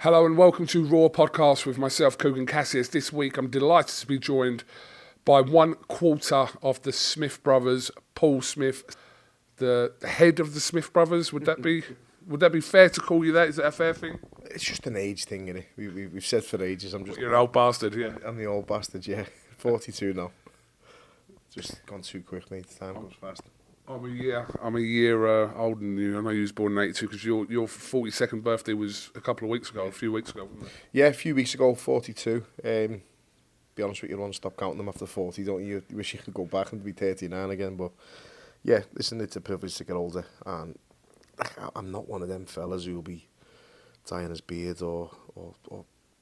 Hello and welcome to Raw Podcast with myself, Kugan Cassius. This week I'm delighted to be joined by one quarter of the Smith brothers, Paul Smith, the head of the Smith brothers. Would that be fair to call you that? Is that a fair thing? It's just an age thing, innit? We've said for ages. You're an old bastard, yeah. I'm the old bastard, yeah. 42 now. Just gone too quick, mate. Time goes fast. I'm a year older than you. I know you was born in '82 because your 42nd birthday was a few weeks ago, wasn't it? Yeah, a few weeks ago, 42. Be honest with you, you want to stop counting them after 40, don't you? You wish you could go back and be 39 again, but yeah, listen, it's a privilege to get older, and I'm not one of them fellas who'll be dyeing his beard or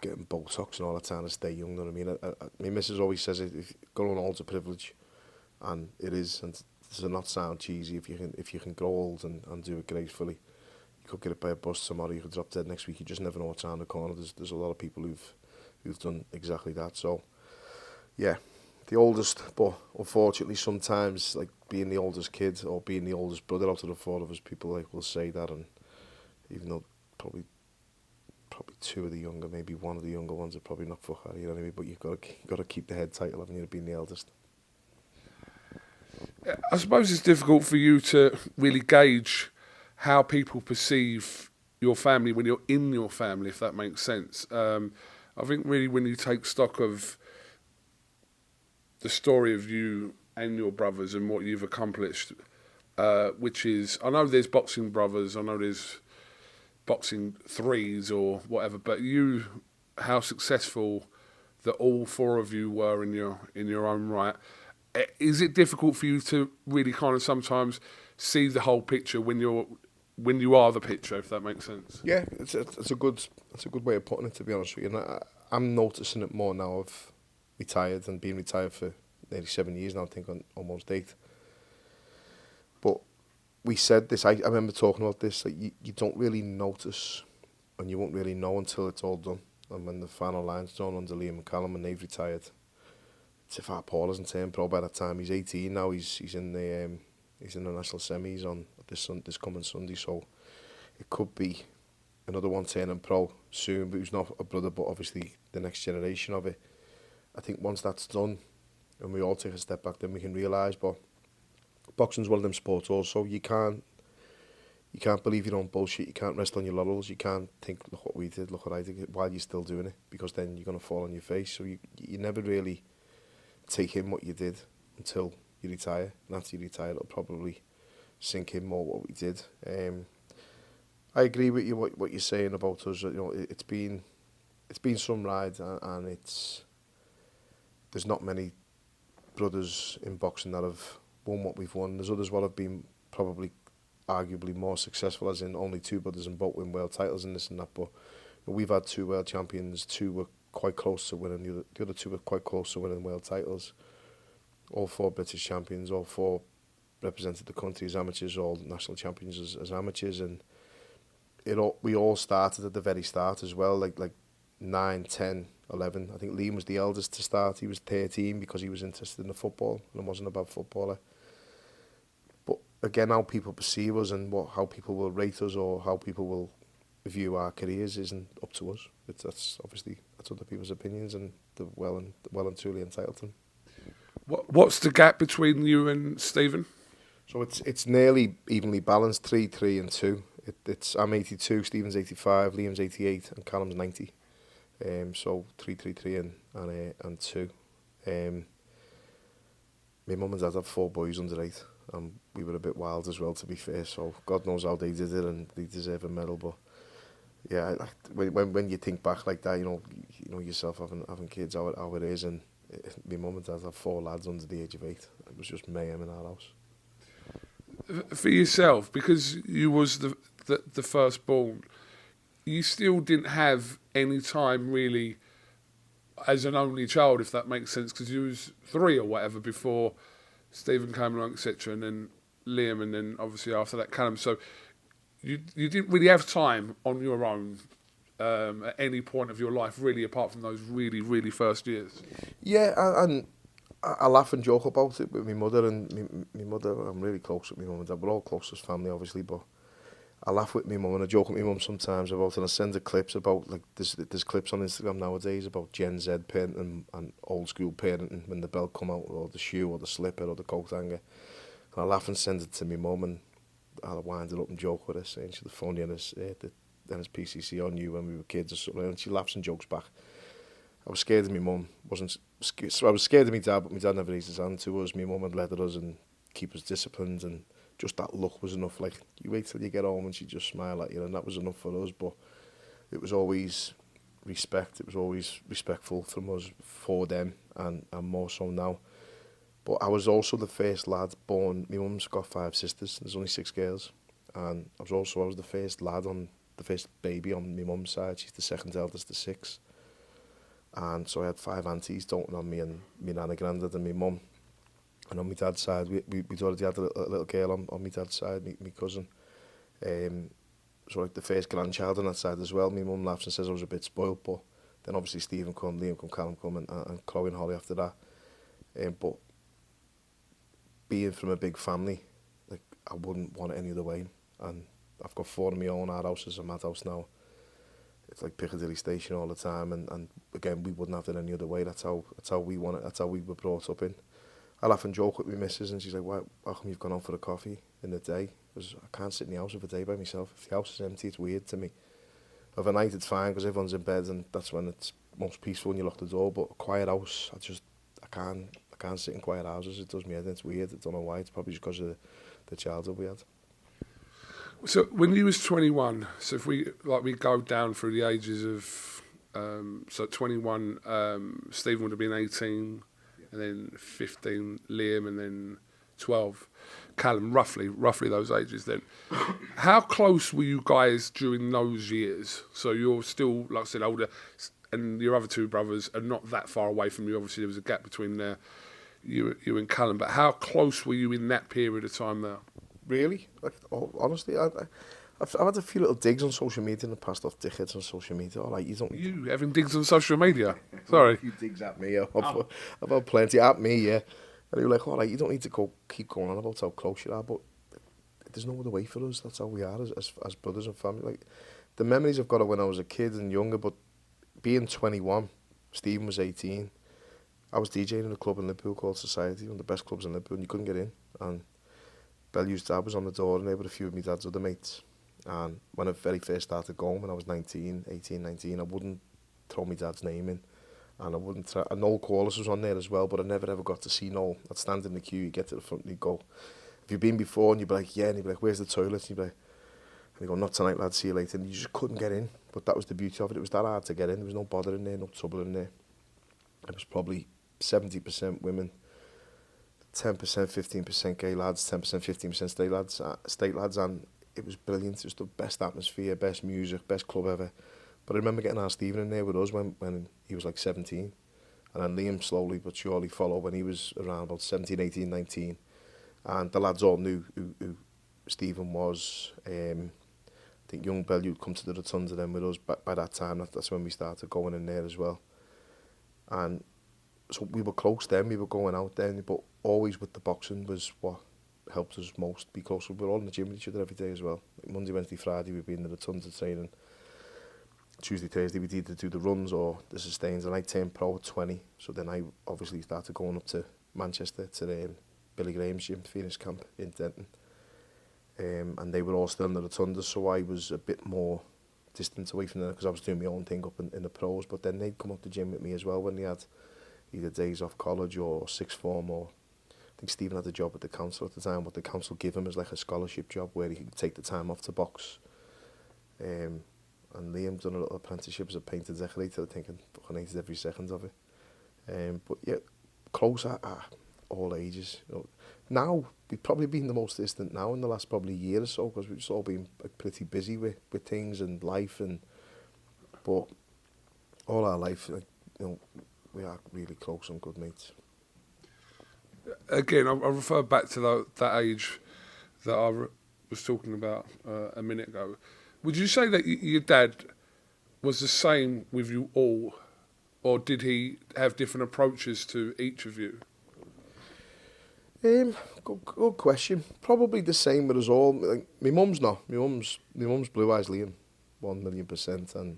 getting Botox and all that time to stay young, you know what I mean? My missus always says if growing old's a privilege, and it is, and to not sound cheesy, if you can grow old and do it gracefully, you could get it by a bus tomorrow, you could drop dead next week, you just never know what's around the corner. There's a lot of people who've done exactly that, so yeah, the oldest, but unfortunately sometimes, like being the oldest kid or being the oldest brother out of the four of us, people like will say that, and even though probably two of the younger, maybe one of the younger ones are probably not for her, you know what I mean, but you've got to keep the head title, haven't you, being the eldest. I suppose it's difficult for you to really gauge how people perceive your family when you're in your family, if that makes sense. I think really when you take stock of the story of you and your brothers and what you've accomplished, which is, I know there's boxing brothers, I know there's boxing threes or whatever, but how successful that all four of you were in your own right. Is it difficult for you to really kind of sometimes see the whole picture when you are the picture, if that makes sense? Yeah, it's a good way of putting it, to be honest with you. And I'm noticing it more now. I've retired and been retired for nearly 7 years now, I think, on almost 8. But we said this, I remember talking about this, that you don't really notice and you won't really know until it's all done. And when the final line's done under Liam and Callum and they've retired, it's if our Paul hasn't turned pro by that time. He's 18 now. He's in the national semis on this coming Sunday. So it could be another one turning pro soon, but who's not a brother, but obviously the next generation of it. I think once that's done, and we all take a step back, then we can realise. But boxing's one of them sports. Also, you can't believe your own bullshit. You can't rest on your laurels. You can't think, look what we did, look what I did, while you're still doing it, because then you're gonna fall on your face. So you never really take in what you did until you retire, and after you retire it'll probably sink in more what we did. I agree with you what you're saying about us. You know, it's been some ride, and there's not many brothers in boxing that have won what we've won. There's others what have been probably arguably more successful, as in only 2 brothers and both win world titles and this and that, but we've had 2 world champions, 2 were quite close to winning, the other 2 were quite close to winning world titles. All 4 British champions, all 4 represented the country as amateurs, all national champions as amateurs, and we all started at the very start as well, like 9, 10, 11. I think Liam was the eldest to start. He was 13 because he was interested in the football and wasn't a bad footballer. But again, how people perceive us and how people will rate us or how people will view our careers isn't up to us. That's other people's opinions, and they're well and truly entitled to them. What's the gap between you and Stephen? So it's nearly evenly balanced, 3, 3 and 2. I'm 82, Stephen's 85, Liam's 88 and Callum's 90. So 3, 3, 3 and 2. My mum and dad have 4 boys under 8, and we were a bit wild as well, to be fair, so God knows how they did it, and they deserve a medal. But yeah, when you think back like that, you know yourself having kids, how it is, and my mum and dad have 4 lads under the age of 8. It was just mayhem in our house. For yourself, because you was the firstborn, you still didn't have any time really as an only child, if that makes sense, because you was 3 or whatever before Stephen came along, etc., and then Liam, and then obviously after that Callum. So you didn't really have time on your own at any point of your life, really, apart from those really, really first years. Yeah, and I laugh and joke about it with my mother, and my mother, I'm really close with my mum and dad. We're all close as family, obviously, but I laugh with my mum and I joke with my mum sometimes about, and I send her clips about, like, there's clips on Instagram nowadays about Gen Z parenting and old school parenting when the belt come out, or the shoe or the slipper or the coat hanger. And I laugh and send it to my mum, and I'll wind it up and joke with her, saying she's the funny and his PCC on you when we were kids or something, and she laughs and jokes back. I was scared of my mum. I was scared of my dad, but my dad never raised his hand to us. My mum had led us and keep us disciplined, and just that look was enough. Like, you wait till you get home and she'd just smile at you, and that was enough for us. But it was always respect. It was always respectful from us for them, and more so now. But I was also the first lad born. My mum's got 5 sisters. There's only 6 girls, and I was the first lad the first baby on my mum's side. She's the second eldest of 6. And so I had 5 aunties doting on me, and my nana, granddad and my mum. And on my dad's side, we already had a little girl on my dad's side, my cousin. So like the first grandchild on that side as well. My mum laughs and says I was a bit spoiled, but then obviously Stephen come, Liam come, Callum come, and Chloe and Holly after that. But being from a big family, like, I wouldn't want it any other way. And I've got 4 of my own. Our house is a madhouse now. It's like Piccadilly Station all the time, and again, we wouldn't have it any other way. That's how we want it. That's how we were brought up in. I laugh and joke with my missus, and she's like, "Why? How come you've gone out for a coffee in the day?" Because I can't sit in the house for a day by myself. If the house is empty, it's weird to me. Overnight, it's fine because everyone's in bed, and that's when it's most peaceful when you lock the door. But a quiet house, I can't sit in quiet houses. It does me head. It's weird. I don't know why. It's probably just because of the childhood we had. So when you was 21, so if we go down through the ages of, so 21, Stephen would have been 18, and then 15, Liam, and then 12, Callum, roughly those ages then. How close were you guys during those years? So you're still, like I said, older, and your other 2 brothers are not that far away from you. Obviously, there was a gap between you and Callum, but how close were you in that period of time there? Really? Like, honestly, I've had a few little digs on social media in the past off dickheads on social media. All right, you having digs on social media? Sorry. A few digs at me. I've had plenty at me, yeah. And they were like, all right, you don't need to keep going on about how close you are, but there's no other way for us. That's how we are as brothers and family. Like, the memories I've got of when I was a kid and younger, but being 21, Stephen was 18. I was DJing in a club in Liverpool called Society, one of the best clubs in Liverpool, and you couldn't get in. And Bellew's dad was on the door, and they were a few of my dad's other mates. And when I very first started going, when I was 18, 19, I wouldn't throw my dad's name in. And I wouldn't try. And Noel Corliss was on there as well, but I never ever got to see Noel. I'd stand in the queue, you get to the front, and you go, "Have you been before?" And you'd be like, "Yeah." And he'd be like, "Where's the toilet?" And you'd be like, and he'd go, "Not tonight, lad, see you later." And you just couldn't get in. But that was the beauty of it. It was that hard to get in. There was no bother in there, no trouble in there. It was probably 70% women, 10%, 15% gay lads, 10%, 15% state lads, and it was brilliant. It was the best atmosphere, best music, best club ever. But I remember getting our Stephen in there with us when he was like 17, and then Liam slowly but surely followed when he was around about 17, 18, 19, and the lads all knew who Stephen was. I think young Bellew would come to the Rotunda then with us by that time. That's when we started going in there as well. And so we were close then, we were going out then, but always with the boxing was what helped us most be close. We were all in the gym with each other every day as well. Like Monday, Wednesday, Friday we'd be in the Rotunda training. Tuesday, Thursday we'd either do the runs or the sustains, and I turned pro at 20. So then I obviously started going up to Manchester to Billy Graham's gym, Phoenix Camp in Denton. And they were all still in the Rotunda, so I was a bit more distant away from them because I was doing my own thing up in the pros. But then they'd come up to the gym with me as well when they had either days off college or sixth form, or I think Stephen had a job at the council at the time, but the council gave him as like a scholarship job where he could take the time off to box. And Liam done a little apprenticeship as a painter decorator. I think I hated every second of it. But yeah, close at all ages. You know, now we've probably been the most distant now in the last probably year or so because we've just all been like, pretty busy with things and life, but all our life, like, you know, we are really close and good mates. Again, I'll refer back to that age that I was talking about a minute ago. Would you say that your dad was the same with you all, or did he have different approaches to each of you? Good question. Probably the same with us all. Like, my mum's not. My mum's blue eyes Liam, 1,000,000%, and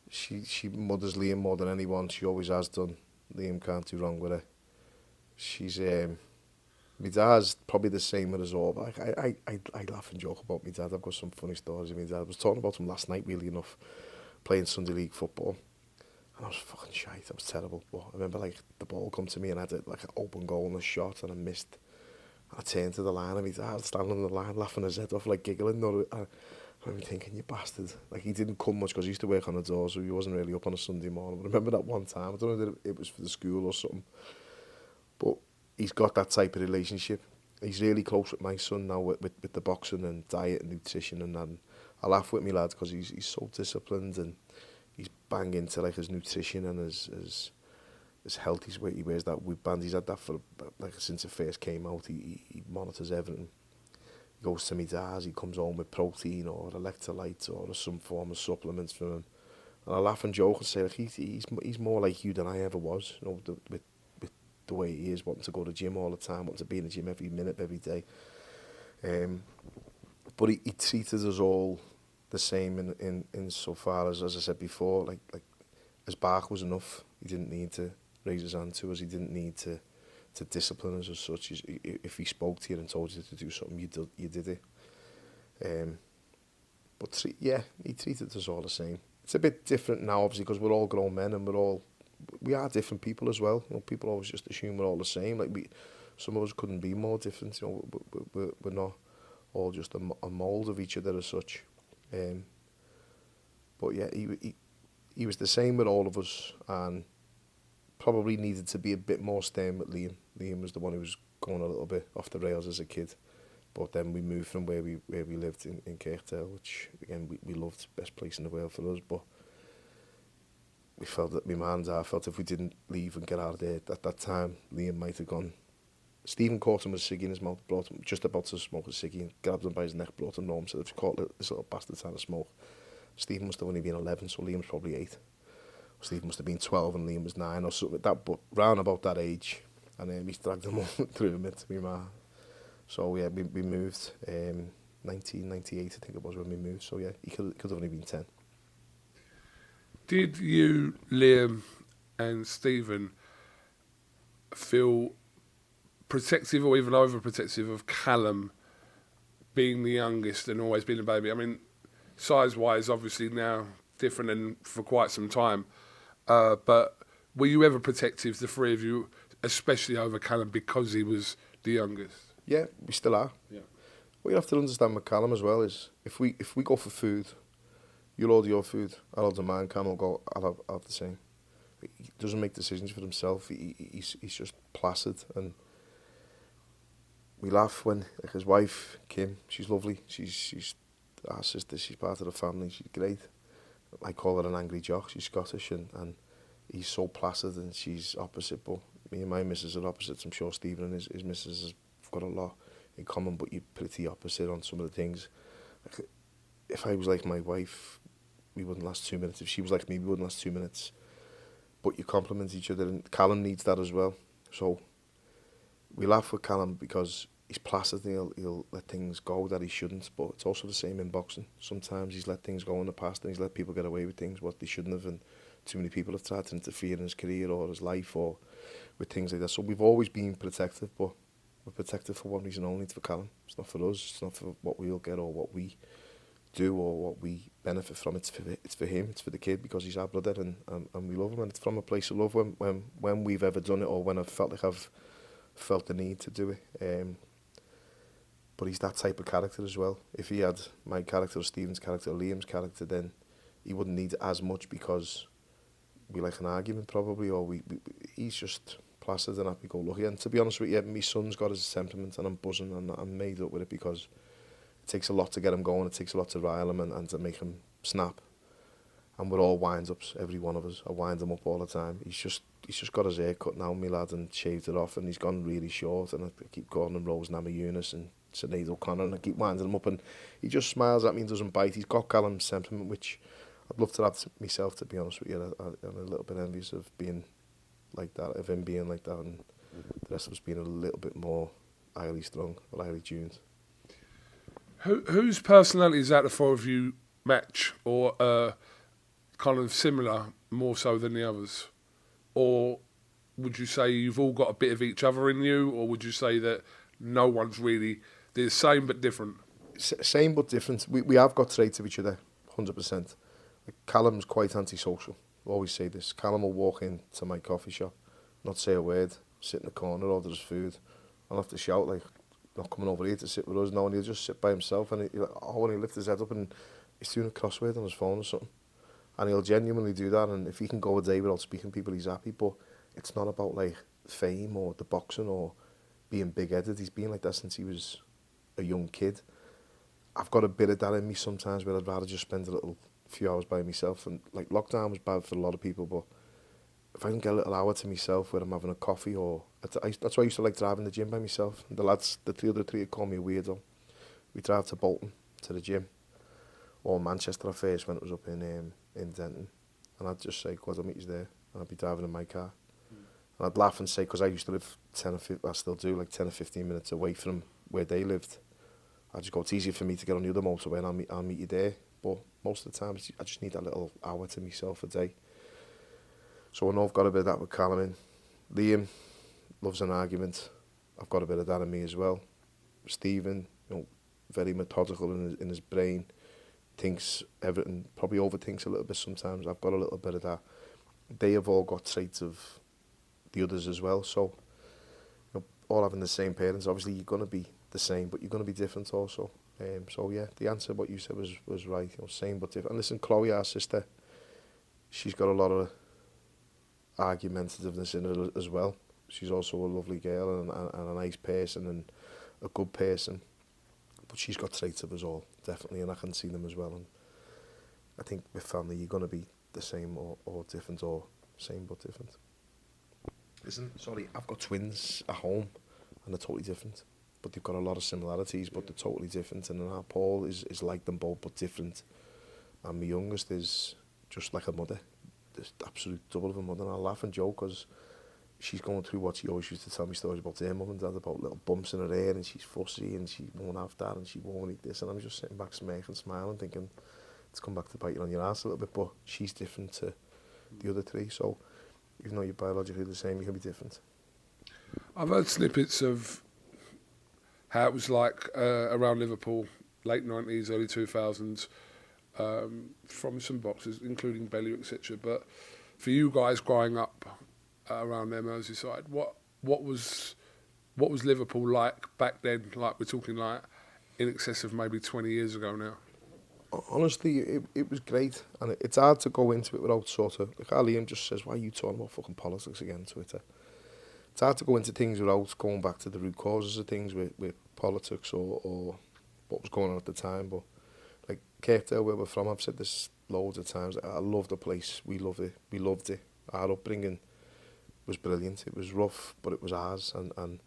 she mothers Liam more than anyone. She always has done. Liam can't do wrong with her. She's my dad's probably the same with us all. But I laugh and joke about my dad. I've got some funny stories of my dad. I was talking about him last night, really enough, playing Sunday League football. And I was fucking shite. I was terrible. But I remember, like, the ball come to me and I had like an open goal and a shot and I missed. And I turned to the line and my dad standing on the line laughing his head off, like giggling. I remember thinking, you bastard. Like, he didn't come much because he used to work on the door, so he wasn't really up on a Sunday morning. But I remember that one time. I don't know if it was for the school or something. But he's got that type of relationship. He's really close with my son now with the boxing and diet and nutrition and that. And I laugh with me lads because he's so disciplined and he's bang into like his nutrition and his health. He wears that whip band. He's had that for like since it first came out. He monitors everything. He goes to me dad's. He comes home with protein or electrolytes or some form of supplements for him. And I laugh and joke and say like he's more like you than I ever was. You know, with the way he is, wanting to go to the gym all the time, wanting to be in the gym every minute, every day. But he treated us all the same in so far as I said before, like his bark was enough. He didn't need to raise his hand to us. He didn't need to discipline us as such. If he spoke to you and told you to do something, you did it. But he treated us all the same. It's a bit different now, obviously, because we're all grown men and we are different people as well. You know, people always just assume we're all the same. Like some of us couldn't be more different. You know, we're not all just a mould of each other as such. But yeah, he was the same with all of us, and probably needed to be a bit more stern with Liam. Liam was the one who was going a little bit off the rails as a kid, but then we moved from where we lived in Kirkdale, which again we loved, best place in the world for us. But we felt that my man and I felt if we didn't leave and get out of there at that time, Liam might have gone. Stephen caught him with a ciggy in his mouth, brought him just about to smoke a ciggy, and grabbed him by his neck, brought him home, said, if you caught this little bastard trying to smoke. Stephen must have only been 11, so Liam's probably 8. Stephen must have been 12 and Liam was 9 or something like that, but round about that age. And then we dragged him through him to me man. So yeah, we moved 1998, I think it was when we moved. So yeah, he could have only been 10. Did you, Liam and Stephen, feel protective or even overprotective of Callum being the youngest and always being a baby? I mean, size-wise, obviously now different than for quite some time. But were you ever protective, the three of you, especially over Callum because he was the youngest? Yeah, we still are. Yeah. What you have to understand with Callum as well is if we go for food, you'll order your food, I'll order mine, Callum will go, I'll have the same. He doesn't make decisions for himself. He's just placid, and we laugh when his wife Kim, she's lovely. She's our sister. She's part of the family. She's great. I call her an angry jock. She's Scottish, and he's so placid, and she's opposite. But me and my missus are opposites. I'm sure Stephen and his missus have got a lot in common, but you're pretty opposite on some of the things. If I was like my wife, we wouldn't last 2 minutes. If she was like me, we wouldn't last 2 minutes. But you complement each other, and Callum needs that as well. So we laugh with Callum because he's placid and he'll let things go that he shouldn't, but it's also the same in boxing. Sometimes he's let things go in the past and he's let people get away with things what they shouldn't have, and too many people have tried to interfere in his career or his life or with things like that. So we've always been protective, but we're protective for one reason only, it's for Callum. It's not for us, it's not for what we'll get or what we do or what we benefit from. It's for him, it's for the kid, because he's our brother, and we love him, and it's from a place of love when we've ever done it or when I've felt like I've felt the need to do it. But he's that type of character as well. If he had my character or Stephen's character or Liam's character, then he wouldn't need it as much because we like an argument probably, or he's just placid and happy-go-lucky. And to be honest with you, my son's got his temperament and I'm buzzing and I'm made up with it because it takes a lot to get him going, it takes a lot to rile him and to make him snap. And we're all wind-ups, every one of us. I wind him up all the time. He's just got his hair cut now, my lad, and shaved it off, and he's gone really short, and I keep calling him Rose Nama Eunice and Sinead O'Connor, and I keep winding him up, and he just smiles at me and doesn't bite. He's got Callum's sentiment, which I'd love to have myself, to be honest with you. I'm a little bit envious of being like that, of him being like that, and the rest of us being a little bit more highly strung or highly tuned. Whose personality is that the four of you match, or kind of similar, more so than the others? Or would you say you've all got a bit of each other in you, or would you say that no one's really the same but different? Same but different. We have got traits of each other, 100%. Like Callum's quite antisocial. I always say this. Callum will walk into my coffee shop, not say a word, sit in the corner, order his food. I'll have to shout, like, not coming over here to sit with us. No, and he'll just sit by himself, and he'll lift his head up and he's doing a crossword on his phone or something. And he'll genuinely do that, and if he can go a day without speaking to people, he's happy. But it's not about, like, fame or the boxing or being big-headed. He's been like that since he was a young kid. I've got a bit of that in me sometimes, where I'd rather just spend a few hours by myself. And like, lockdown was bad for a lot of people, but if I can get a little hour to myself where I'm having a coffee, or that's why I used to like driving the gym by myself. And the lads, the other three would call me a weirdo. We drive to Bolton to the gym, or Manchester at first when it was up in Denton, and I'd just say, "God, I'll meet you there," and I'd be driving in my car. And I'd laugh and say, because I used to live 10 or 15, I still do, like 10 or 15 minutes away from where they lived. I just go, it's easier for me to get on the other motorway and I'll meet you there. But most of the time, I just need that little hour to myself a day. So I know I've got a bit of that with Callum in. Liam loves an argument. I've got a bit of that in me as well. Stephen, very methodical in his brain, thinks everything, probably overthinks a little bit sometimes. I've got a little bit of that. They have all got traits of the others as well. So, all having the same parents, obviously you're going to be the same, but you're going to be different also. So yeah, the answer, what you said was right. Same but different. And listen, Chloe, our sister, she's got a lot of argumentativeness in her as well. She's also a lovely girl and a nice person and a good person. But she's got traits of us all, definitely, and I can see them as well. And I think with family, you're going to be the same or different, or same but different. Listen, sorry, I've got twins at home, and they're totally different. But they've got a lot of similarities, but they're totally different. And Paul is like them both, but different. And my youngest is just like a mother. There's absolute double of a mother. And I laugh and joke because she's going through what she always used to tell me stories about her mum and dad, about little bumps in her hair, and she's fussy, and she won't have that, and she won't eat this. And I'm just sitting back smirking, smiling, thinking, it's come back to bite you on your ass a little bit, but she's different to the other three. So even though you're biologically the same, you can be different. I've heard snippets of how it was like around Liverpool, late 90s, early 2000s, from some boxers, including Bellew, etc. But for you guys growing up around there, Merseyside, what was Liverpool like back then? Like, we're talking like in excess of maybe 20 years ago now. Honestly, it was great, and it's hard to go into it without sort of, like Liam just says, why are you talking about fucking politics again on Twitter? It's hard to go into things without going back to the root causes of things with politics or what was going on at the time. But like Kirkdale, where we're from, I've said this loads of times, I love the place, we loved it. Our upbringing was brilliant. It was rough, but it was ours, and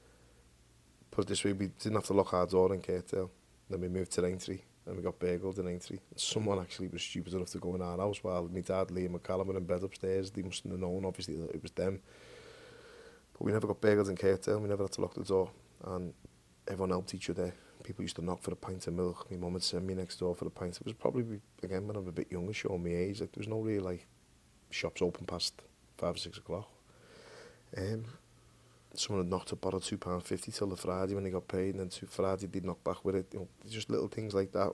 put it this way, we didn't have to lock our door in Kirkdale. Then we moved to Aintree, and we got burgled in Aintree. Someone actually was stupid enough to go in our house while my dad, Liam and Callum were in bed upstairs. They mustn't have known, obviously, that it was them. But we never got burgled in Kirkdale. We never had to lock the door, and everyone helped each other. People used to knock for a pint of milk. My mum would send me next door for a pint. It was probably, again, when I was a bit younger, showing my age. Like, there was no real, like, shops open past 5 or 6 o'clock. Someone had knocked to borrow £2.50 till the Friday when they got paid, and then Friday they'd knock back with it. Just little things like that.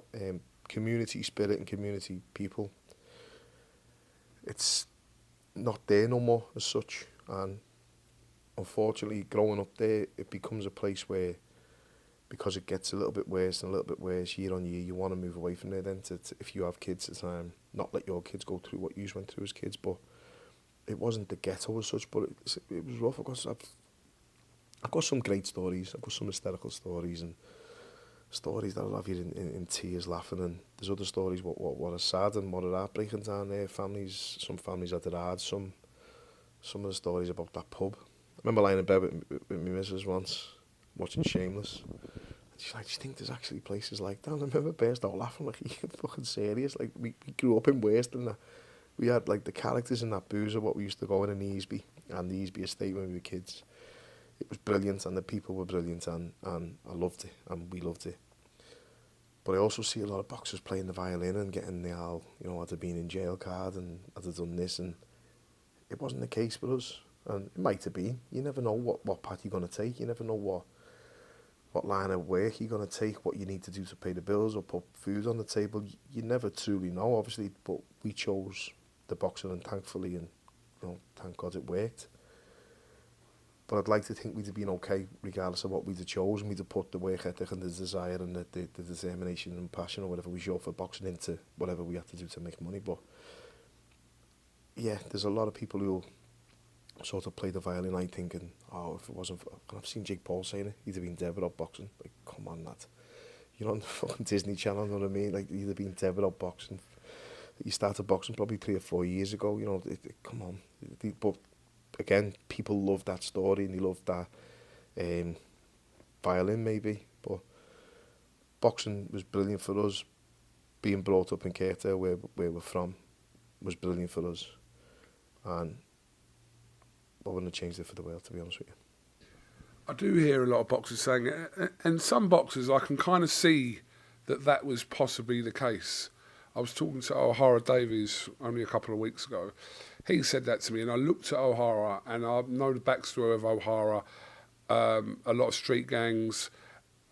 Community spirit and community people. It's not there no more as such, and unfortunately, growing up there, it becomes a place where, because it gets a little bit worse and a little bit worse year on year, you want to move away from there then to if you have kids at the time, not let your kids go through what you went through as kids. But it wasn't the ghetto as such, but it was rough. I've got some great stories. I've got some hysterical stories and stories that'll have you in tears laughing, and there's other stories what are sad and what are heartbreaking down there. Some families had it hard. Some of the stories about that pub. I remember lying in bed with my missus once, watching Shameless. And she's like, do you think there's actually places like that? And I remember burst out laughing, like, are you fucking serious? Like, we grew up in worse than that. We had, like, the characters in that boozer, what we used to go in Easby, and the Easby estate when we were kids. it was brilliant, and the people were brilliant, and I loved it, and we loved it. But I also see a lot of boxers playing the violin and getting the had they been in jail card and had they done this, and it wasn't the case with us. And it might have been. You never know what path you're going to take. You never know what line of work you're going to take, what you need to do to pay the bills or put food on the table. You never truly know, obviously, but we chose the boxing, and thankfully, and thank God it worked. But I'd like to think we'd have been okay regardless of what we'd have chosen. We'd have put the work ethic and the desire and the determination and passion or whatever we show for boxing into whatever we had to do to make money. But yeah, there's a lot of people who sort of play the violin, I think, and if it wasn't for, and I've seen Jake Paul saying it, he'd have been dead without boxing. Like, come on, lad. You're on the fucking Disney Channel, you know what I mean? Like, he'd have been dead without boxing. He started boxing probably 3 or 4 years ago, come on. But again, people love that story and they love that violin maybe, but boxing was brilliant for us. Being brought up in Kirkdale, where we're from, was brilliant for us, and I wouldn't have changed it for the world, to be honest with you. I do hear a lot of boxers saying it, and some boxers I can kind of see that was possibly the case. I was talking to O'Hara Davies only a couple of weeks ago. He said that to me, and I looked at O'Hara, and I know the backstory of O'Hara, a lot of street gangs,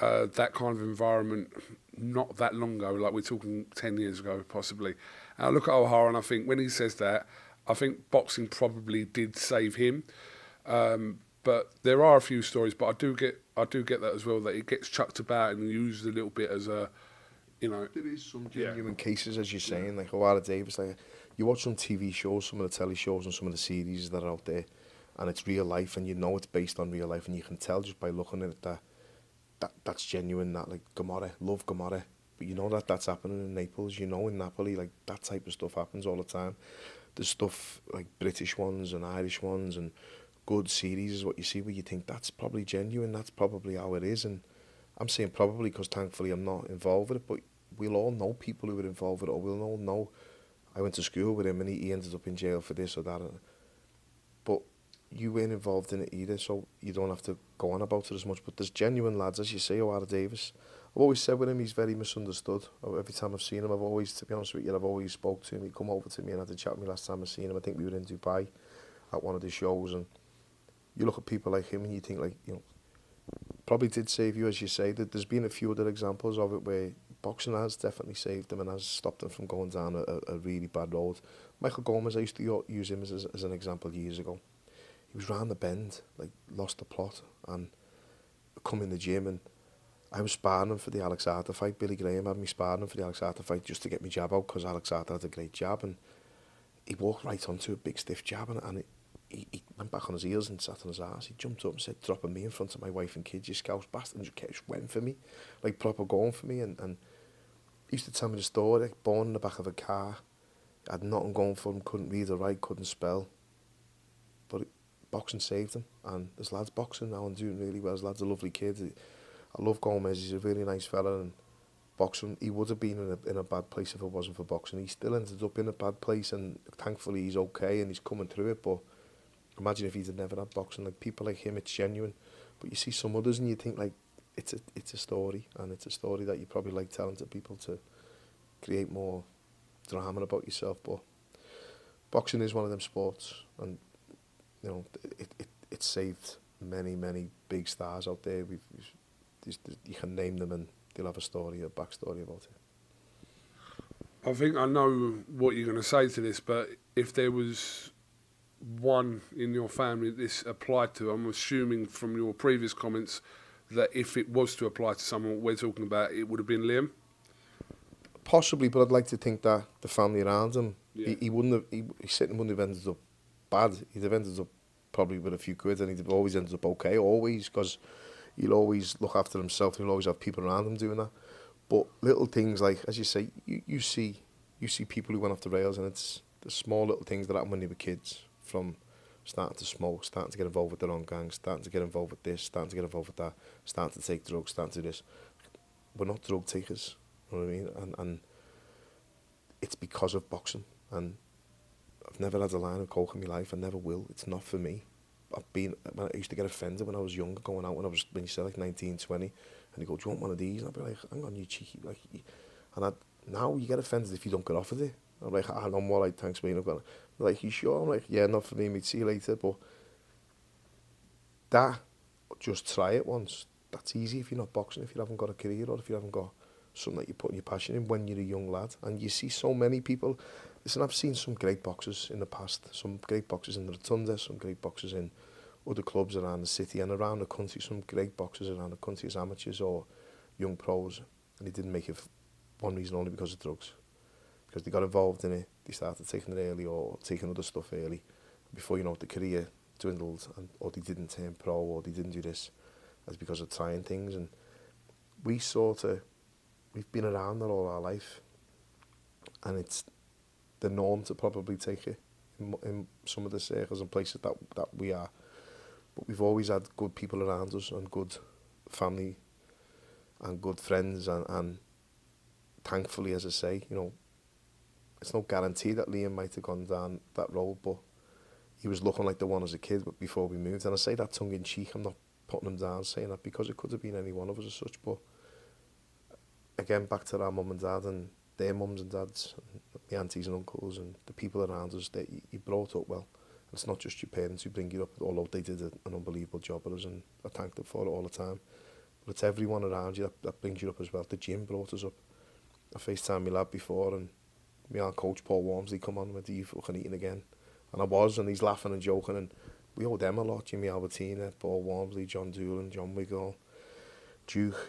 that kind of environment, not that long ago, like we're talking 10 years ago, possibly. And I look at O'Hara, and I think when he says that, I think boxing probably did save him. But there are a few stories, but I do get that as well, that it gets chucked about and used a little bit as a, There is some genuine cases, as you're saying, like O'Hara Davis. Like, you watch some TV shows, some of the telly shows and some of the series that are out there, and it's real life, and it's based on real life, and you can tell just by looking at it that's genuine, that, like, Gomorrah, love Gomorrah. But that's happening in Naples, in Napoli, like, that type of stuff happens all the time. There's stuff like British ones and Irish ones and good series is what you see where you think that's probably genuine, that's probably how it is. And I'm saying probably because thankfully I'm not involved with it, but we'll all know people who were involved with it, or we'll all know I went to school with him and he ended up in jail for this or that. But you weren't involved in it either, so you don't have to go on about it as much. But there's genuine lads, as you say, O'Hara Davis. I've always said with him, he's very misunderstood. Every time I've seen him, I've always, to be honest with you, I've always spoke to him. He'd come over to me and had a chat with me last time I seen him. I think we were in Dubai at one of the shows, and you look at people like him and you think, like, probably did save you, as you say. There's been a few other examples of it where boxing has definitely saved him and has stopped him from going down a really bad road. Michael Gomez, I used to use him as an example years ago. He was round the bend, like, lost the plot, and come in the gym, and I was sparring him for the Alex Arthur fight. Billy Graham had me sparring him for the Alex Arthur fight just to get me jab out, because Alex Arthur had a great jab, and he walked right onto a big stiff jab, and he went back on his heels and sat on his ass. He jumped up and said, dropping me in front of my wife and kids, you scouse bastard, and just went for me, like proper going for me. And he used to tell me the story, like, born in the back of a car, had nothing going for him, couldn't read or write, couldn't spell, but boxing saved him. And there's lads boxing now and doing really well. There's lads, a lovely kid. I love Gomez, he's a really nice fella, and boxing, he would have been in a bad place if it wasn't for boxing. He still ended up in a bad place, and thankfully he's okay and he's coming through it. But imagine if he'd never had boxing. Like, people like him, it's genuine. But you see some others and you think, like, it's a story, and it's a story that you probably like telling to people to create more drama about yourself. But boxing is one of them sports, and it saved many big stars out there. You can name them and they'll have a story, a backstory about it. I think I know what you're going to say to this, but if there was one in your family this applied to, I'm assuming from your previous comments that if it was to apply to someone we're talking about, it would have been Liam? Possibly, but I'd like to think that the family around him, yeah. he certainly wouldn't have ended up bad. He'd have ended up probably with a few quid, and he'd have always ended up okay, always, because he'll always look after himself, he'll always have people around him doing that. But little things like, as you say, you see people who went off the rails, and it's the small little things that happened when they were kids, from starting to smoke, starting to get involved with their own gangs, starting to get involved with this, starting to get involved with that, starting to take drugs, starting to do this. We're not drug takers, you know what I mean? And it's because of boxing. And I've never had a line of coke in my life, I never will. It's not for me. I used to get offended when I was younger, going out when you said like 19, 20, and you go, do you want one of these? And I'd be like, hang on, you cheeky, like, now you get offended if you don't get offered it. I'm like, no more, like, thanks mate, I've got it. They're like, you sure? I'm like, yeah, not for me, mate, see you later. But that, just try it once. That's easy if you're not boxing, if you haven't got a career, or if you haven't got something that you're putting your passion in when you're a young lad. And you see so many people. Listen, I've seen some great boxers in the past, some great boxers in the Rotunda, some great boxers in other clubs around the city and around the country, some great boxers around the country as amateurs or young pros, and they didn't make it for one reason, only because of drugs. Because they got involved in it, they started taking it early or taking other stuff early. Before you know it, the career dwindled, or they didn't turn pro, or they didn't do this. That's because of trying things. And we've been around that all our life, and it's the norm to probably take it in some of the circles and places that we are. But we've always had good people around us and good family and good friends, and thankfully, as I say, you know, it's no guarantee that Liam might have gone down that road, but he was looking like the one as a kid before we moved. And I say that tongue in cheek, I'm not putting him down saying that, because it could have been any one of us as such. But again, back to our mum and dad and their mums and dads, and my aunties and uncles and the people around us that you brought up well. And it's not just your parents who bring you up, although they did an unbelievable job with us, and I thank them for it all the time. But it's everyone around you that brings you up as well. The gym brought us up. I FaceTimed my lad before, and my old coach Paul Walmsley come on and went, "Are you fucking eating again?" And I was, and he's laughing and joking, and we owe them a lot. Jimmy Albertina, Paul Walmsley, John Doolan, John Wiggle, Duke,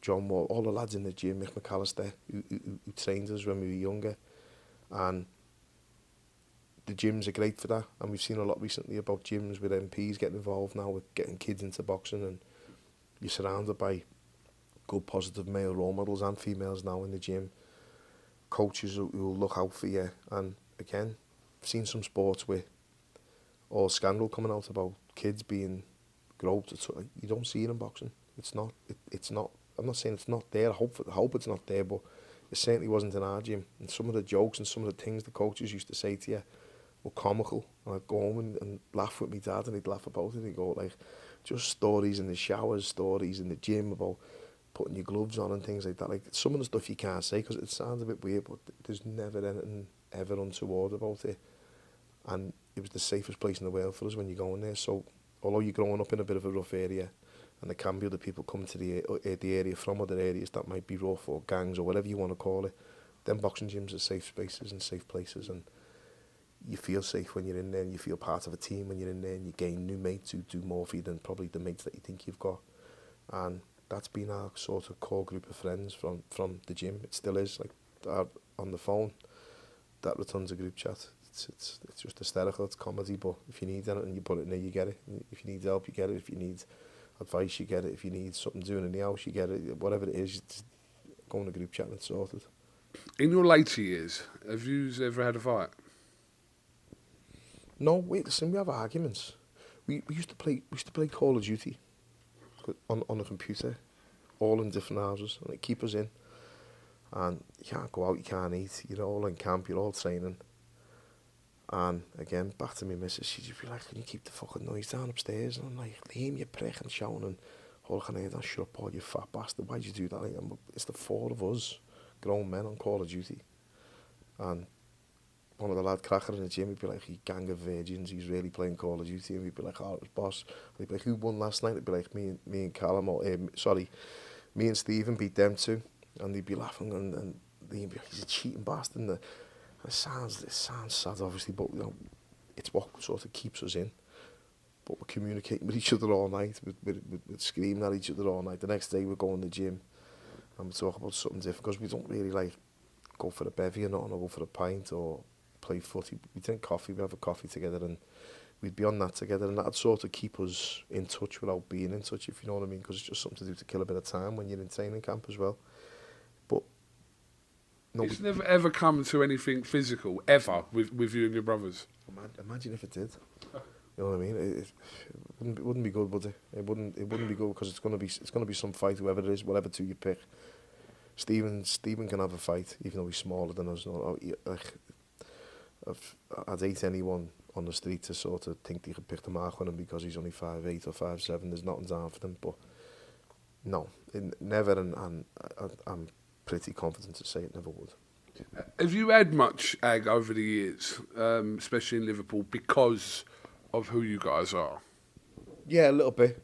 John Wall, all the lads in the gym, Mick McAllister, who trained us when we were younger. And the gyms are great for that, and we've seen a lot recently about gyms with MPs getting involved now with getting kids into boxing, and you're surrounded by good positive male role models and females now in the gym, coaches who will look out for you. And again, I've seen some sports with all scandal coming out about kids being groped. You don't see it in boxing. It's not. I'm not saying it's not there. I hope it's not there, but it certainly wasn't in our gym. And some of the jokes and some of the things the coaches used to say to you were comical. And I'd go home and laugh with my dad, and he'd laugh about it. He'd go like, just stories in the showers, stories in the gym about putting your gloves on and things like that. Like, some of the stuff you can't say because it sounds a bit weird, but there's never anything ever untoward about it. And it was the safest place in the world for us when you go in there. So although you're growing up in a bit of a rough area, and there can be other people coming to the area from other areas that might be rough, or gangs, or whatever you want to call it, then boxing gyms are safe spaces and safe places, and you feel safe when you're in there, and you feel part of a team when you're in there, and you gain new mates who do more for you than probably the mates that you think you've got. And that's been our sort of core group of friends from the gym. It still is, like, on the phone, that Rotunda group chat. It's just hysterical, it's comedy, but if you need anything, you put it in there, you get it. If you need help, you get it. If you need advice, you get it. If you need something doing in the house, you get it. Whatever it is, you just go in the group chat and it's sorted. In your later years, have you ever had a fight? No, wait, listen, we have arguments. We used to play Call of Duty on the computer, all in different houses, and it keep us in. And you can't go out, you can't eat, you're all in camp, you're all training. And again, back to me missus, she'd be like, "Can you keep the fucking noise down upstairs?" And I'm like, "Liam, you prick," and shouting, and holding her head, "Shut up, Paul, you fat bastard, why'd you do that?" Like, it's the four of us, grown men on Call of Duty. And one of the lad cracker in the gym, he'd be like, "You gang of virgins, he's really playing Call of Duty." And we'd be like, "Oh, it was boss." And he'd be like, "Who won last night?" It'd be like, me and Callum, or me and Stephen beat them two. And they'd be laughing, and they'd be like, "He's a cheating bastard." And it sounds sad, obviously, but you know, it's what sort of keeps us in. But we're communicating with each other all night, we're screaming at each other all night. The next day we're going to the gym and we talk about something different, because we don't really like go for a bevy or nothing, or go for a pint or play footy. We drink coffee, we have a coffee together, and we'd be on that together, and that'd sort of keep us in touch without being in touch, if you know what I mean, because it's just something to do to kill a bit of time when you're in training camp as well. But no, it's never ever come to anything physical ever with you and your brothers. Imagine if it did. You know what I mean? It wouldn't be good, would it? It wouldn't be good, because it's gonna be some fight, whoever it is, whatever two you pick. Stephen can have a fight, even though he's smaller than us. I'd hate anyone on the street to sort of think they could pick the mark on him because he's only 5'8" or 5'7". There's nothing down for them, but no, never, and I'm pretty confident to say it never would. Have you had much ag over the years, especially in Liverpool, because of who you guys are? Yeah, a little bit.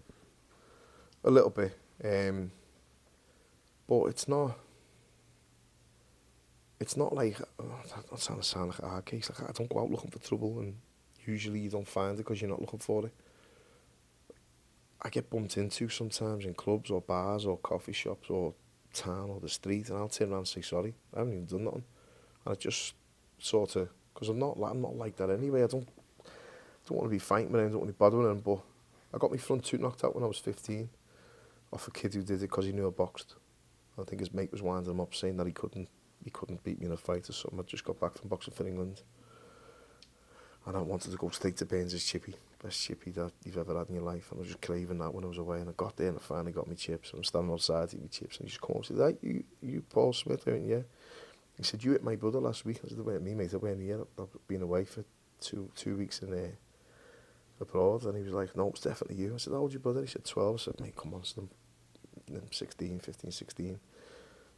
But it's not like, I'm not trying to sound like a hard case. Like, I don't go out looking for trouble, and usually you don't find it because you're not looking for it. I get bumped into sometimes in clubs or bars or coffee shops or town or the street, and I'll turn around and say sorry. I haven't even done nothing, and it just sort of, because I'm not like that anyway. I don't want to be fighting with him, I don't want to be bothering him. But I got my front tooth knocked out when I was 15 off a kid who did it because he knew I boxed. I think his mate was winding him up saying that he couldn't beat me in a fight or something. I just got back from boxing for England, and I wanted to go straight to Burns' chippy, best chippy that you've ever had in your life, and I was just craving that when I was away. And I got there and I finally got my chips, and I'm standing outside eating my chips, and he just came and said, "Hey, you Paul Smith, aren't you?" He said, "You hit my brother last week." I said, "It weren't me, mate. I weren't here. I've been away for two weeks in there abroad." And he was like, "No, it's definitely you." I said, "How old your brother?" He said, 12. I said, "Mate, come on." I said, I'm 15, 16.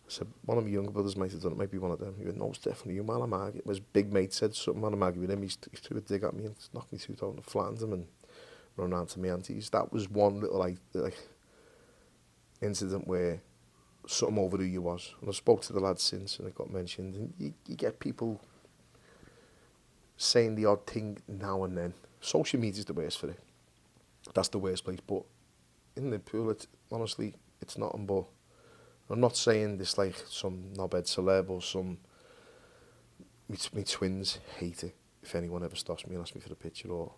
I said, "One of my younger brothers might have done it, maybe one of them." He went, "No, it's definitely you, man. I'm arguing." His big mate said something, man, I'm arguing with him. He threw a dig at me and knocked me tooth out and flattened him and run around to my aunties. That was one little like incident where something over who you was. And I spoke to the lads since, and it got mentioned. And you get people saying the odd thing now and then. Social media's the worst for it. That's the worst place. But in Liverpool, honestly, it's nothing but... I'm not saying this like some knobhead celeb or some... Me twins hate it if anyone ever stops me and asks me for a picture or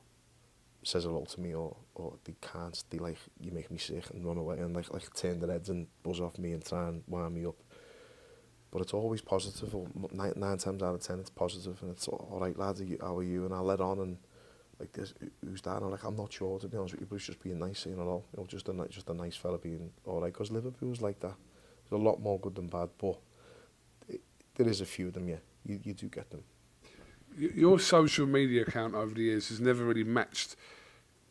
says hello to me, or they can't. They like, "You make me sick," and run away and like turn their heads and buzz off me and try and wind me up. But it's always positive. Or nine times out of 10, it's positive, and it's all right, lads. How are you? And I let on and like, this, "Who's that?" And I'm like, "I'm not sure, to be honest with you, but it's just being nice, saying hello. You know, just a nice fella being all right." Because Liverpool's like that. There's a lot more good than bad, but there is a few of them. Yeah, you do get them. Your social media account over the years has never really matched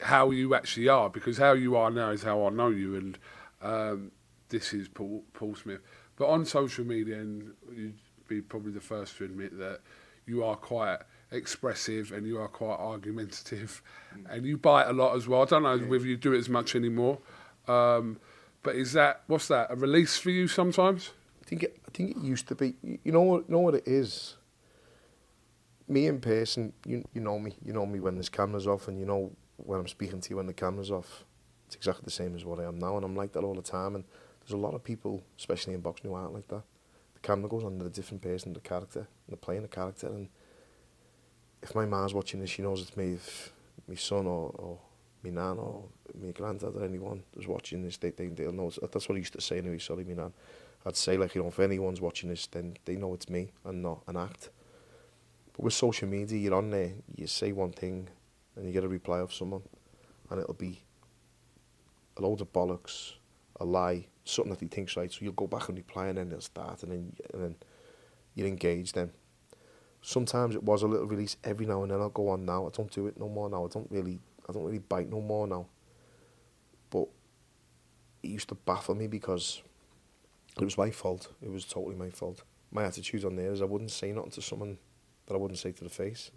how you actually are, because how you are now is how I know you, and this is Paul Smith. But on social media, and you'd be probably the first to admit that you are quite expressive and you are quite argumentative, and you bite a lot as well. I don't know whether you do it as much anymore, but what's that, a release for you sometimes? I think it used to be. You know what it is. Me in person, you know me. You know me when there's cameras off, and you know when I'm speaking to you when the camera's off. It's exactly the same as what I am now, and I'm like that all the time. And there's a lot of people, especially in boxing, who aren't like that. The camera goes on to a different person, the character, and they're playing a character. And if my ma's watching this, she knows it's me. If my son or my nan or my granddad or anyone who's watching this, they'll know. That's what I used to say anyway. Sorry, my nan. I'd say, like, if anyone's watching this, then they know it's me and not an act. But with social media, you're on there, you say one thing and you get a reply of someone, and it'll be a load of bollocks, a lie, something that he thinks right. So you'll go back and reply, and then they'll start, and then you engage them. Sometimes it was a little release every now and then. I'll go on now. I don't do it no more now. I don't really bite no more now. But it used to baffle me because it was my fault. It was totally my fault. My attitude on there is I wouldn't say nothing to someone that I wouldn't say to the face.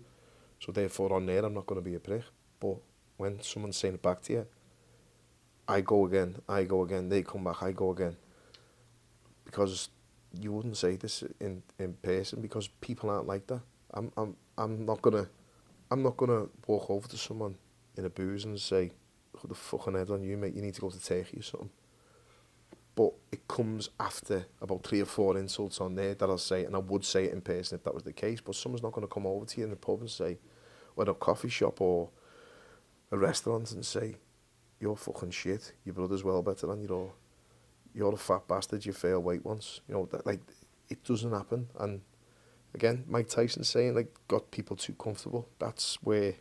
So therefore on there I'm not going to be a prick. But when someone's saying it back to you, I go again, they come back, I go again. Because you wouldn't say this in person, because people aren't like that. I'm not gonna walk over to someone in a booze and say, "Put the fucking head on you, mate, you need to go to Turkey" or something. But it comes after about 3 or 4 insults on there that I'll say, and I would say it in person if that was the case. But someone's not going to come over to you in the pub and say, or at a coffee shop or a restaurant, and say, "You're fucking shit, your brother's well better than you, or you're a fat bastard, you failed weight once." You know, that, like, it doesn't happen. And again, Mike Tyson saying, like, got people too comfortable. That's where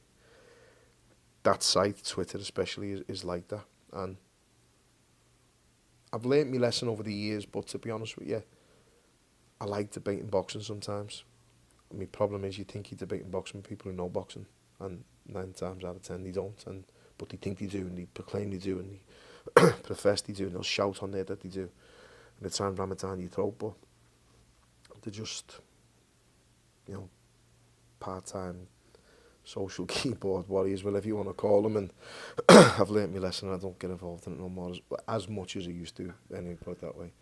that site, Twitter especially, is like that. And I've learnt my lesson over the years, but to be honest with you, I like debating boxing sometimes. My problem is, you think you're debating boxing with people who know boxing, and 9 times out of 10 they don't, but they think they do, and they proclaim they do, and they profess they do, and they'll shout on there that they do, and they try and ram it down your throat, but they're just, part-time social keyboard warriors, whatever you want to call them, and I've learnt my lesson, and I don't get involved in it no more as much as I used to, anyway, put it that way.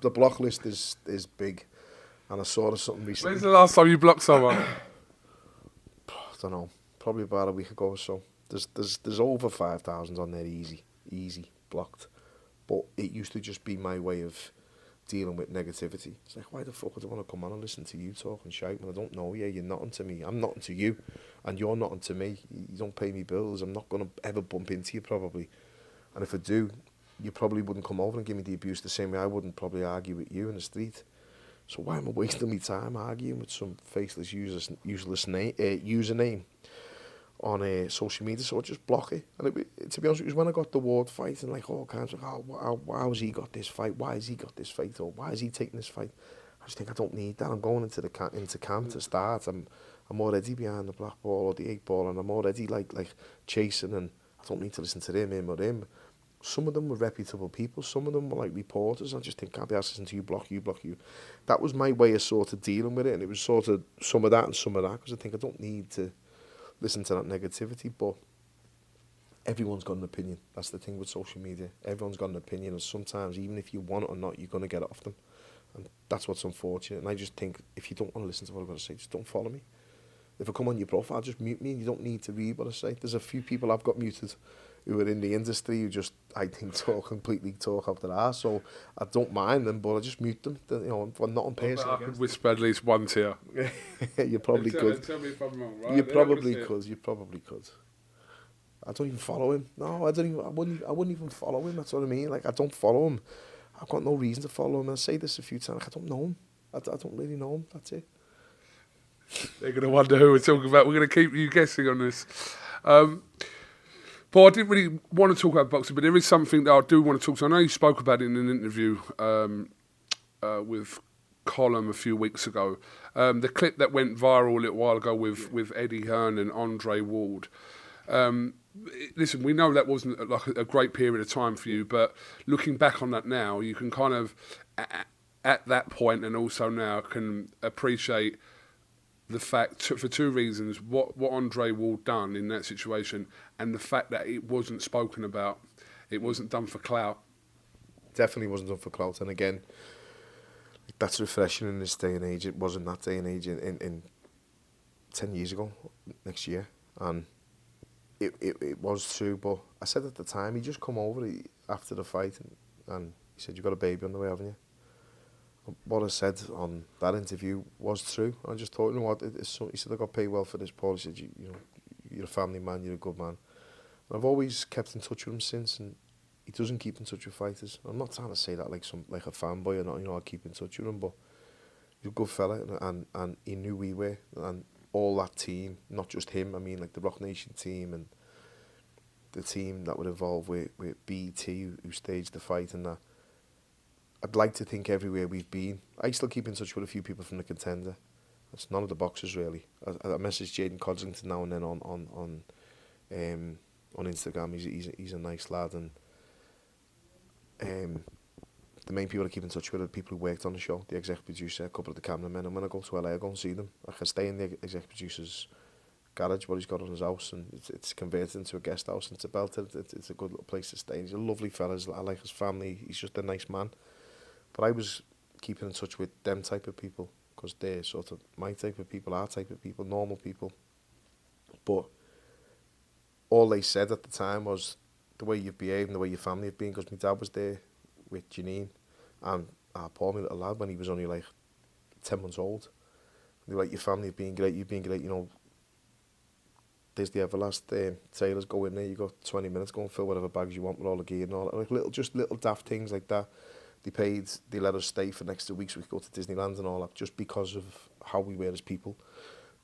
The block list is big, and I saw something recently. When's the last time you blocked someone? I don't know, probably about a week ago or so. There's over 5,000 on there, easy blocked, but it used to just be my way of dealing with negativity. It's like, why the fuck would I want to come on and listen to you talking shite when I don't know you? You're nothing to me. I'm nothing to you, and you're nothing to me. You don't pay me bills. I'm not going to ever bump into you probably, and if I do, you probably wouldn't come over and give me the abuse the same way I wouldn't probably argue with you in the street. So why am I wasting my time arguing with some faceless username on social media? So I just block it. And to be honest, it was when I got the ward fight and like all kinds of, how has he got this fight? Why has he got this fight? Or why is he taking this fight? I just think I don't need that. I'm going into camp to start. I'm already behind the black ball or the 8 ball, and I'm already like chasing, and I don't need to listen to him or him. Some of them were reputable people. Some of them were like reporters. I just think, can't be asked to listen to you, block you. That was my way of sort of dealing with it, and it was sort of some of that and some of that, because I think I don't need to listen to that negativity, but everyone's got an opinion. That's the thing with social media. Everyone's got an opinion, and sometimes, even if you want it or not, you're going to get it off them. And that's what's unfortunate. And I just think, if you don't want to listen to what I've got to say, just don't follow me. If I come on your profile, just mute me, and you don't need to read what I say. There's a few people I've got muted who are in the industry who just, I think, talk out their arse. So I don't mind them, but I just mute them. I'm not on person. I could whisper at least one tear. You probably could. Tell me if I'm wrong, right? You probably could. I don't even follow him. No, I wouldn't even follow him. That's what I mean. Like, I don't follow him. I've got no reason to follow him. I say this a few times. Like, I don't know him. I don't really know him. That's it. They're going to wonder who we're talking about. We're going to keep you guessing on this. Paul, I didn't really want to talk about boxing, but there is something that I do want to talk to. I know you spoke about it in an interview with Column a few weeks ago. The clip that went viral a little while ago with Eddie Hearn and Andre Ward. Listen, we know that wasn't like a great period of time for you, but looking back on that now, you can kind of, at that point and also now, can appreciate the fact, for two reasons, what Andre Ward done in that situation, and the fact that it wasn't spoken about. It wasn't done for clout. Definitely wasn't done for clout. And again, that's refreshing in this day and age. It wasn't that day and age in 10 years ago, next year. And it was true, but I said at the time, he just come over after the fight and he said, "You've got a baby on the way, haven't you?" What I said on that interview was true. I just thought, you know what, he said, "I got paid well for this, Paul." He said, you're a family man, you're a good man. And I've always kept in touch with him since, and he doesn't keep in touch with fighters. I'm not trying to say that like a fanboy or not, I keep in touch with him, but he's a good fella, and he knew we were, and all that team, not just him, I mean like the Rock Nation team and the team that would involve with BT who staged the fight and that. I'd like to think everywhere we've been, I still keep in touch with a few people from the Contender. That's none of the boxers really. I message Jaden Codrington now and then on Instagram. He's a nice lad, and the main people I keep in touch with are the people who worked on the show, the exec producer, a couple of the cameramen, and when I go to LA, I go and see them. I can stay in the exec producer's garage, what he's got on his house, and it's converted into a guest house, and it's a belter. It's a good little place to stay. He's a lovely fella. I like his family. He's just a nice man. But I was keeping in touch with them type of people, because they're sort of my type of people, our type of people, normal people. But all they said at the time was the way you've behaved and the way your family have been, because my dad was there with Janine and Paul, my little lad, when he was only like 10 months old. They were like, your family have been great, you've been great, there's the Everlast tailors, go in there, you got 20 minutes, go and fill whatever bags you want with all the gear and all that. Like little daft things like that. They let us stay for next 2 weeks, we could go to Disneyland and all that, just because of how we were as people.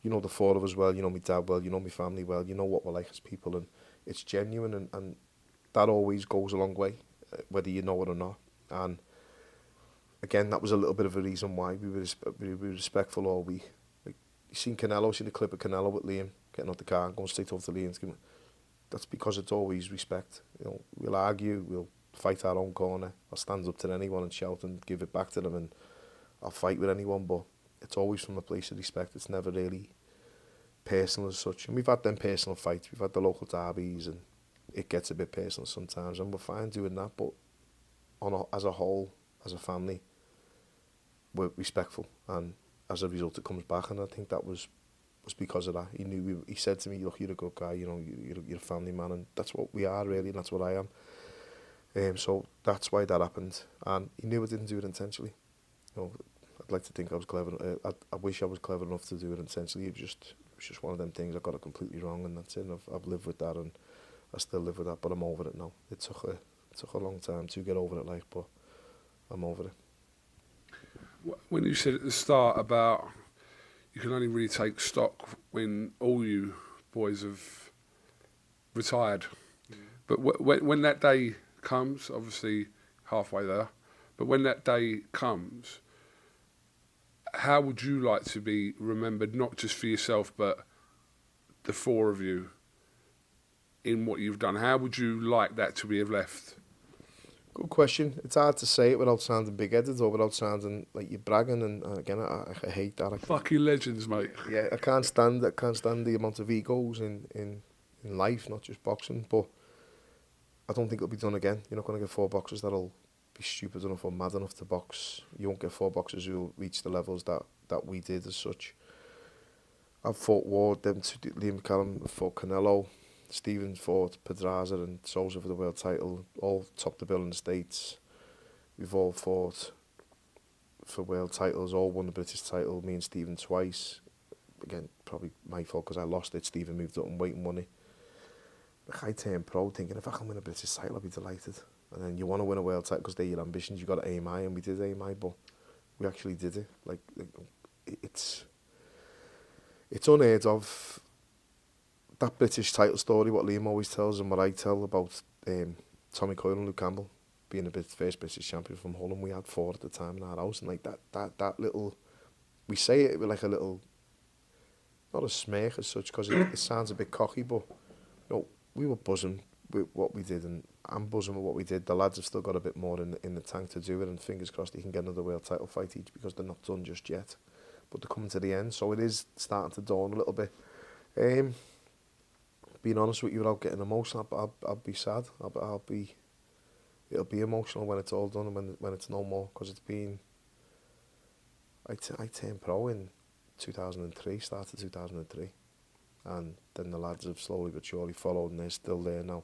The four of us well, my dad well, my family well, what we're like as people, and it's genuine, and that always goes a long way, whether you know it or not. And again, that was a little bit of a reason why we were respectful all week. Like, you seen the clip of Canelo with Liam. getting out the car and going straight over to Lee and giving. That's because it's always respect. You know, we'll argue, we'll fight our own corner. I'll stand up to anyone and shout and give it back to them, and I'll fight with anyone, but it's always from a place of respect. It's never really personal as such. And we've had them personal fights. We've had the local derbies, and it gets a bit personal sometimes, and we're fine doing that, but as a whole, as a family, we're respectful, and as a result it comes back, and I think that was because of that. He said to me, look, you're a good guy, you know, you're a family man, and that's what we are really, and that's what I am. So that's why that happened, and he knew I didn't do it intentionally. You know, I'd like to think I was clever. I wish I was clever enough to do it intentionally. It was just one of them things. I got it completely wrong, and that's it. And I've lived with that, and I still live with that, but I'm over it now. It took a long time to get over it, like, but I'm over it. When you said at the start about you can only really take stock when all you boys have retired, but when that day comes, obviously halfway there, but when that day comes, how would you like to be remembered, not just for yourself, but the four of you in what you've done? How would you like that to be left? Good question. It's hard to say it without sounding big-headed or without sounding like you're bragging, and again, I hate that. Fucking legends, mate. Yeah, I can't stand the amount of egos in life, not just boxing, but I don't think it'll be done again. You're not going to get 4 boxers that'll be stupid enough or mad enough to box. You won't get 4 boxers who'll reach the levels that we did as such. I've fought Ward, them two, Liam McCallum, fought Canelo, Stephen fought Pedraza and Sousa for the world title, all topped the bill in the States. We've all fought for world titles, all won the British title, me and Stephen twice. Again, probably my fault because I lost it. Stephen moved up in weight and won it. I turned pro thinking if I can win a British title, I'll be delighted. And then you want to win a world title because they're your ambitions. You got to aim high, and we did aim high, but we actually did it. Like it's unheard of. That British title story, what Liam always tells and what I tell about Tommy Coyle and Luke Campbell being the first British champion from Holland. We had 4 at the time in our house, and like that little, we say it with like a little, not a smirk as such because it sounds a bit cocky, but you know, we were buzzing with what we did, and I'm buzzing with what we did. The lads have still got a bit more in the tank to do it, and fingers crossed they can get another world title fight each because they're not done just yet, but they're coming to the end, so it is starting to dawn a little bit. Being honest with you, without getting emotional, I'll be sad. It'll be emotional when it's all done and when it's no more, because it's been. I turned pro in 2003, started 2003, and then the lads have slowly but surely followed, and they're still there now.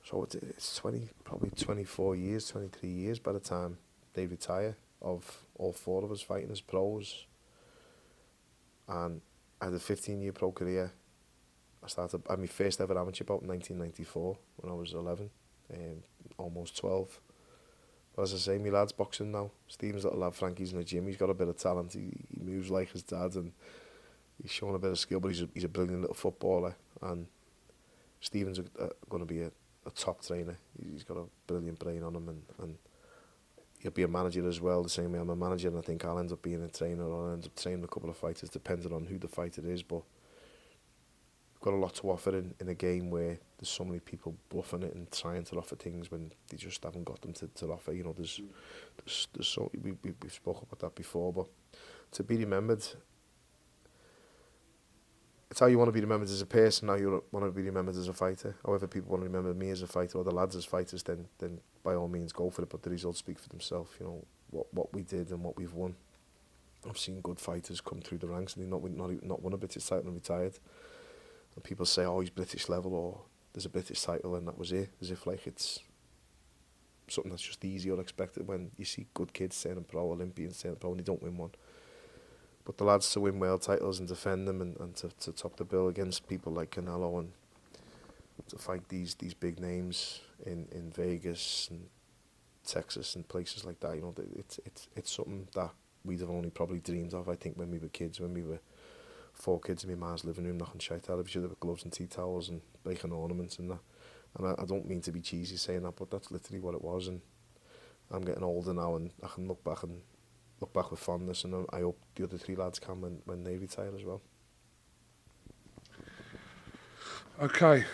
So it's probably 24 years, 23 years by the time they retire, of all 4 of us fighting as pros. And I had a 15-year pro career. I had my first ever amateur bout in 1994 when I was 11, almost 12. But as I say, my lad's boxing now. Stephen's little lad, Frankie's in the gym. He's got a bit of talent. He moves like his dad, and he's showing a bit of skill, but he's a brilliant little footballer. And Stephen's going to be a top trainer. He's got a brilliant brain on him, and he'll be a manager as well, the same way I'm a manager, and I think I'll end up being a trainer, or I'll end up training a couple of fighters, depending on who the fighter is. But got a lot to offer in a game where there's so many people bluffing it and trying to offer things when they just haven't got them to offer. You know, there's so we've spoken about that before, but to be remembered, it's how you want to be remembered as a person, how you want to be remembered as a fighter. However people want to remember me as a fighter or the lads as fighters, then by all means go for it, but the results speak for themselves. You know, what we did and what we've won. I've seen good fighters come through the ranks and they've not won a British title and retired. And people say, oh, he's British level, or there's a British title, and that was it. As if like it's something that's just easy or expected when you see good kids turning pro, Olympians turning pro, and they don't win one. But the lads to win world titles and defend them and to top the bill against people like Canelo, and to fight these big names in Vegas and Texas and places like that, you know, it's something that we'd have only probably dreamed of, I think, when we were kids, when we were 4 kids in my ma's living room knocking shite out of each other with gloves and tea towels and breaking ornaments and that. And I don't mean to be cheesy saying that, but that's literally what it was. And I'm getting older now, and I can look back with fondness, and I hope the other 3 lads can when they retire as well. Okay,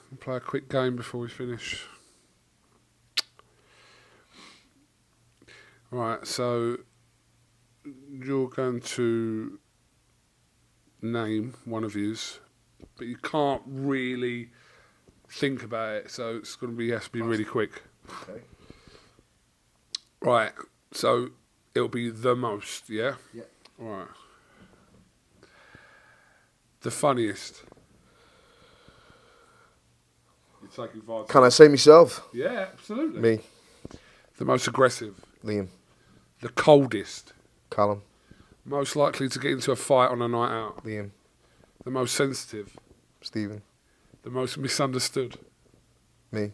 we'll play a quick game before we finish. Right, so you're going to name one of yous, but you can't really think about it, so it's going to be has to be really quick. Okay. Right, so it'll be the most, yeah? Yeah. Right. The funniest. You're taking 5 Can I say myself? Yeah, absolutely. Me. The most aggressive. Liam. The coldest. Callum. Most likely to get into a fight on a night out. Liam. The most sensitive. Stephen. The most misunderstood. Me.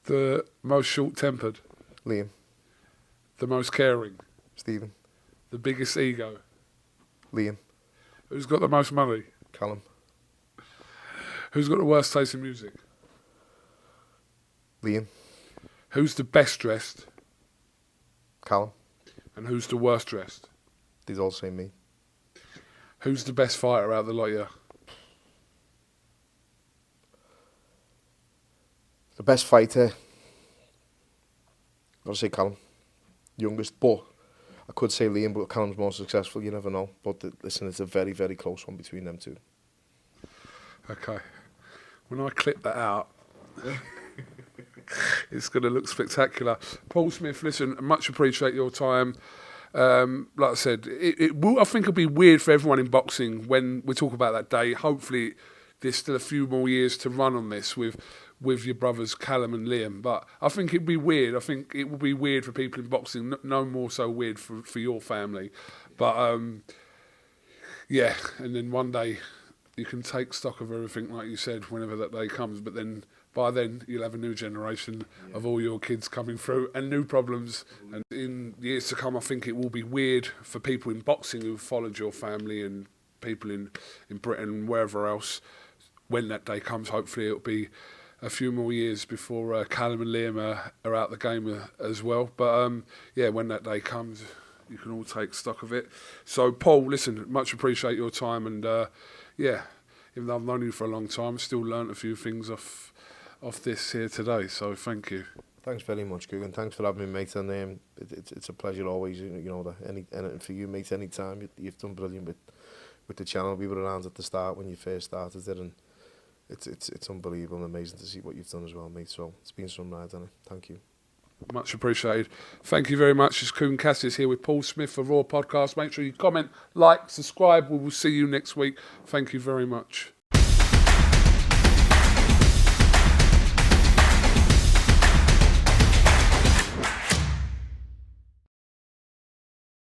The most short-tempered. Liam. The most caring. Stephen. The biggest ego. Liam. Who's got the most money? Callum. Who's got the worst taste in music? Liam. Who's the best dressed? Callum. And who's the worst dressed? These all say me. Who's the best fighter out of the lot of you? The best fighter. I'll say Callum. Youngest, but I could say Liam, but Callum's more successful. You never know. But listen, it's a very, very close one between them two. Okay. When I clip that out, it's going to look spectacular. Paul Smith, listen, much appreciate your time. Like I said, it will. I think it'll be weird for everyone in boxing when we talk about that day. Hopefully, there's still a few more years to run on this with your brothers Callum and Liam. But I think it'd be weird. I think it will be weird for people in boxing. No more so weird for your family. But yeah, and then one day you can take stock of everything, like you said, whenever that day comes. But then by then you'll have a new generation of all your kids coming through and new problems. And in years to come, I think it will be weird for people in boxing who've followed your family and people in Britain and wherever else. When that day comes, hopefully it'll be a few more years before Callum and Liam are out the game as well. But yeah, when that day comes, you can all take stock of it. So Paul, listen, much appreciate your time, and yeah, even though I've known you for a long time, I've still learnt a few things off this here today. So thank you. Thanks very much, Kugan. Thanks for having me, mate. And it's a pleasure always. You know that anything for you, mate. Anytime you've done brilliant with the channel. We were around at the start when you first started it, and it's unbelievable and amazing to see what you've done as well, mate. So it's been some ride, hasn't it? Thank you. Much appreciated. Thank you very much. It's Kugan Cassius here with Paul Smith for Raw Podcast. Make sure you comment, like, subscribe. We will see you next week. Thank you very much.